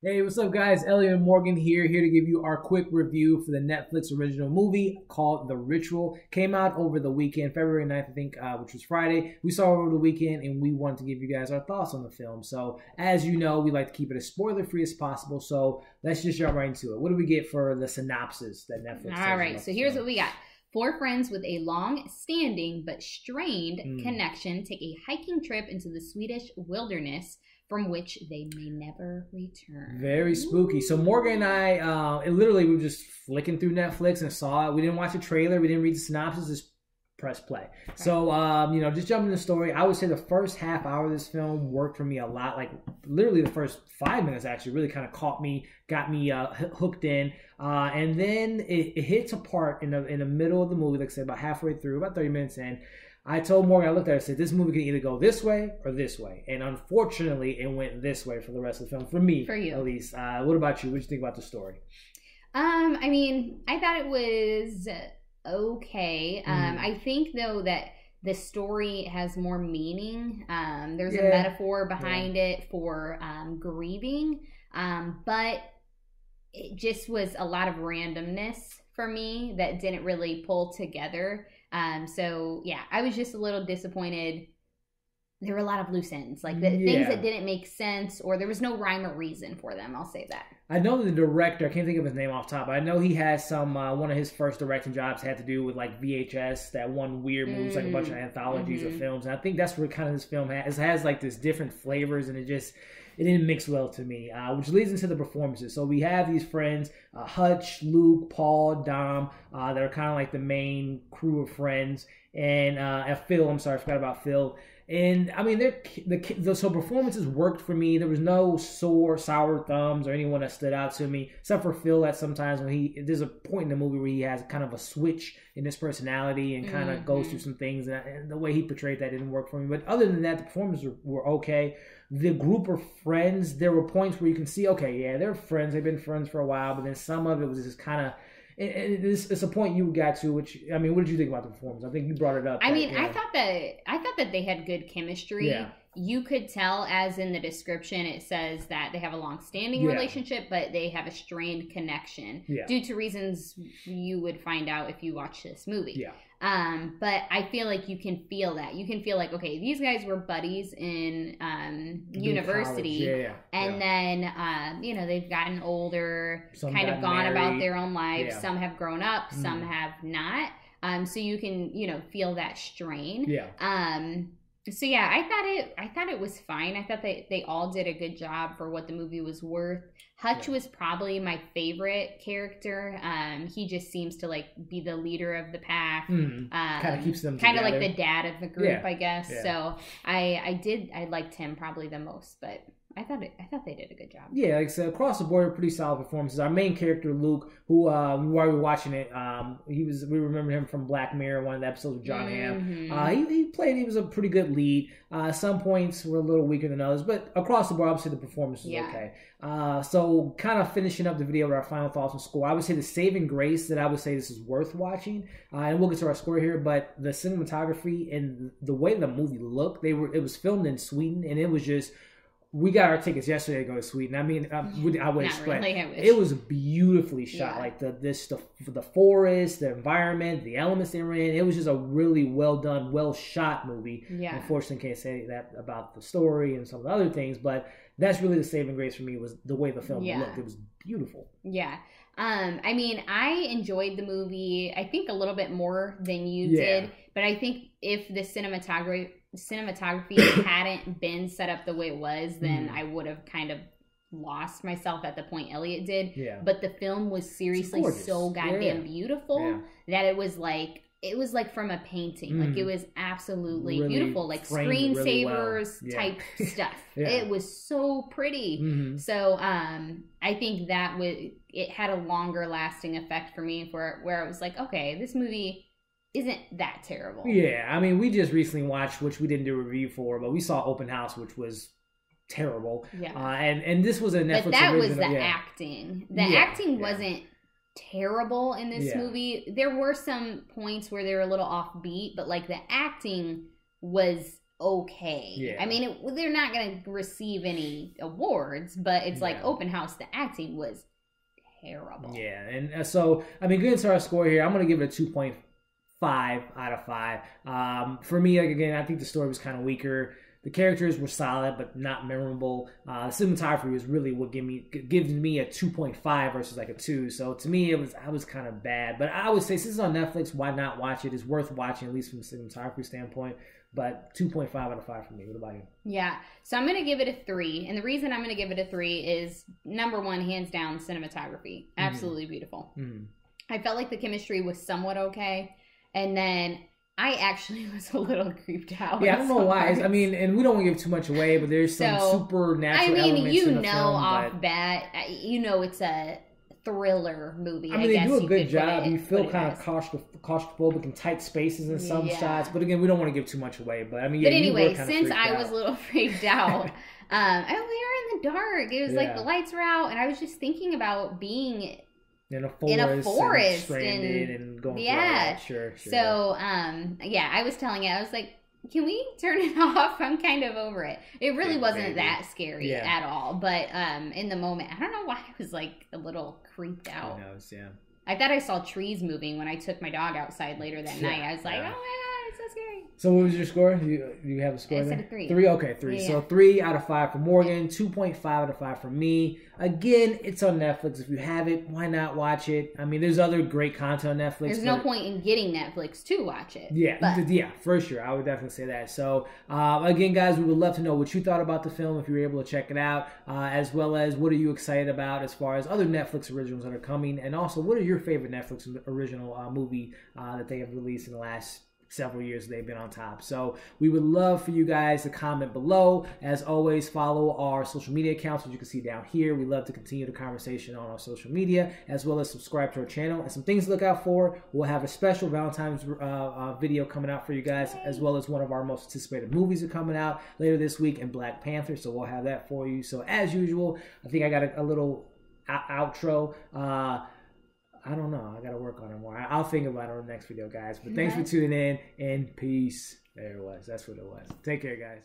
Hey, what's up, guys? Elliott and Morgan here to give you our quick review for the Netflix original movie called The Ritual. Came out over the weekend, February 9th, I think, which was Friday. We saw it over the weekend, and we wanted to give you guys our thoughts on the film. So, as you know, we like to keep it as spoiler-free as possible, so let's just jump right into it. What do we get for the synopsis that Netflix All right, so here's what we got. Four friends with a long-standing but strained connection take a hiking trip into the Swedish wilderness from which they may never return. Very spooky. So Morgan and I, we were just flicking through Netflix and saw it. We didn't watch a trailer. We didn't read the synopsis. Just press play. Right. So, just jumping into the story, I would say the first half hour of this film worked for me a lot. Like, literally the first 5 minutes actually really kind of caught me, got me hooked in. And then it hits a part in the middle of the movie, like I said, about halfway through, about 30 minutes in. I told Morgan, I looked at her and said, this movie can either go this way or this way. And unfortunately, it went this way for the rest of the film. For me, for you. At least. What about you? What did you think about the story? I thought it was okay. I think, though, that the story has more meaning. There's a metaphor behind it for grieving. But it just was a lot of randomness for me that didn't really pull together. I was just a little disappointed. There were a lot of loose ends, like things that didn't make sense, or there was no rhyme or reason for them. I'll say that. I know the director, I can't think of his name off top, but I know he has some, one of his first directing jobs had to do with like VHS, that one weird movie, like a bunch of anthologies of films. And I think that's where kind of this film has. It has like this different flavors, and it didn't mix well to me, which leads into the performances. So we have these friends, Hutch, Luke, Paul, Dom, that are kind of like the main crew of friends. And Phil, I forgot about Phil. And I mean, so performances worked for me. There was no sour thumbs or anyone that stood out to me, except for Phil. That sometimes there's a point in the movie where he has kind of a switch in his personality and kind of goes through some things, and the way he portrayed that didn't work for me. But other than that, the performances were okay. The group of friends, there were points where you can see, okay, yeah, they're friends. They've been friends for a while, but then some of it was just kind of. It's a point you got to, which, I mean, what did you think about the performance? I think you brought it up. I thought that they had good chemistry. Yeah. You could tell, as in the description, it says that they have a long-standing relationship, but they have a strained connection due to reasons you would find out if you watch this movie. Yeah. But I feel like you can feel that. You can feel like, okay, these guys were buddies in university, and then they've gotten older, some kind of gone about their own lives. Yeah. Some have grown up, some have not. So you can feel that strain. Yeah. I thought it was fine. I thought they all did a good job for what the movie was worth. Hutch was probably my favorite character. He just seems to like be the leader of the pack. Kind of keeps them kind of like the dad of the group, I guess. Yeah. So I liked him probably the most, but I thought they did a good job. Yeah, like I said, across the board, pretty solid performances. Our main character, Luke, who while we were watching it, we remember him from Black Mirror, one of the episodes with John Hamm. He was a pretty good lead. Some points were a little weaker than others, but across the board, obviously the performance was okay. So kind of finishing up the video with our final thoughts and score, I would say the saving grace that I would say this is worth watching, and we'll get to our score here, but the cinematography and the way the movie looked, it was filmed in Sweden, and it was just. We got our tickets yesterday to go to Sweden. I mean, I wish, but it was beautifully shot. Like the forest, the environment, the elements they were in. It was just a really well done, well shot movie. Yeah. Unfortunately, can't say that about the story and some of the other things, but that's really the saving grace for me was the way the film looked. It was beautiful. Yeah. I enjoyed the movie. I think a little bit more than you did, but I think if the cinematography hadn't been set up the way it was, then I would have kind of lost myself at the point Elliott did. Yeah. But the film was seriously so goddamn beautiful that it was like from a painting. Like it was absolutely really beautiful, like screensavers type stuff. It was so pretty. So I think that it had a longer lasting effect for me where I was like, okay, this movie isn't that terrible. Yeah, I mean, we just recently watched, which we didn't do a review for, but we saw Open House, which was terrible. Yeah. And this was a Netflix But that original. Was the acting. The acting wasn't terrible in this movie. There were some points where they were a little offbeat, but like the acting was okay. Yeah. I mean, they're not going to receive any awards, but it's like Open House, the acting was terrible. Yeah, and so, I mean, getting into our score here, I'm going to give it a 2.5 out of 5. For me, like, again, I think the story was kind of weaker. The characters were solid, but not memorable. The cinematography is really what gives me a 2.5 versus like a 2. So to me, I was kind of bad. But I would say, since it's on Netflix, why not watch it? It's worth watching, at least from the cinematography standpoint. But 2.5 out of 5 for me. What about you? Yeah. So I'm going to give it a 3. And the reason I'm going to give it a 3 is, number one, hands down, cinematography. Absolutely beautiful. I felt like the chemistry was somewhat okay. And then I actually was a little creeped out. Yeah, I don't know why. I mean, and we don't want to give too much away, but there's some supernatural elements in the film. Off bat, it's a thriller movie. I mean, they do a good job. You feel kind of claustrophobic in tight spaces in some shots, but again, we don't want to give too much away. But I mean, but anyway, since I was a little freaked out, we were in the dark. It was like the lights were out, and I was just thinking about being in a forest and stranded and going through all that. Sure. So, I was telling it, I was like, can we turn it off? I'm kind of over it. It really wasn't that scary at all. But in the moment, I don't know why I was like a little creeped out. I thought I saw trees moving when I took my dog outside later that night. I was like, oh my God, it's so scary. So what was your score? Do you have a score there? I said a 3. 3? Okay, 3. Yeah. So 3 out of 5 for Morgan, 2.5 out of 5 for me. Again, it's on Netflix. If you have it, why not watch it? I mean, there's other great content on Netflix. There's no point in getting Netflix to watch it. Yeah, for sure. I would definitely say that. So, again, guys, we would love to know what you thought about the film if you were able to check it out, as well as what are you excited about as far as other Netflix originals that are coming, and also what are your favorite Netflix original movie that they have released in the last several years they've been on top. So we would love for you guys to comment below. As always, follow our social media accounts, which you can see down here. We love to continue the conversation on our social media, as well as subscribe to our channel. And some things to look out for. We'll have a special Valentine's video coming out for you guys, as well as one of our most anticipated movies are coming out later this week in Black Panther. So we'll have that for you. So as usual, I think I got a little outro. I don't know. I got to work on it more. I'll think about it on the next video, guys. But thanks for tuning in, and peace. There it was. That's what it was. Take care, guys.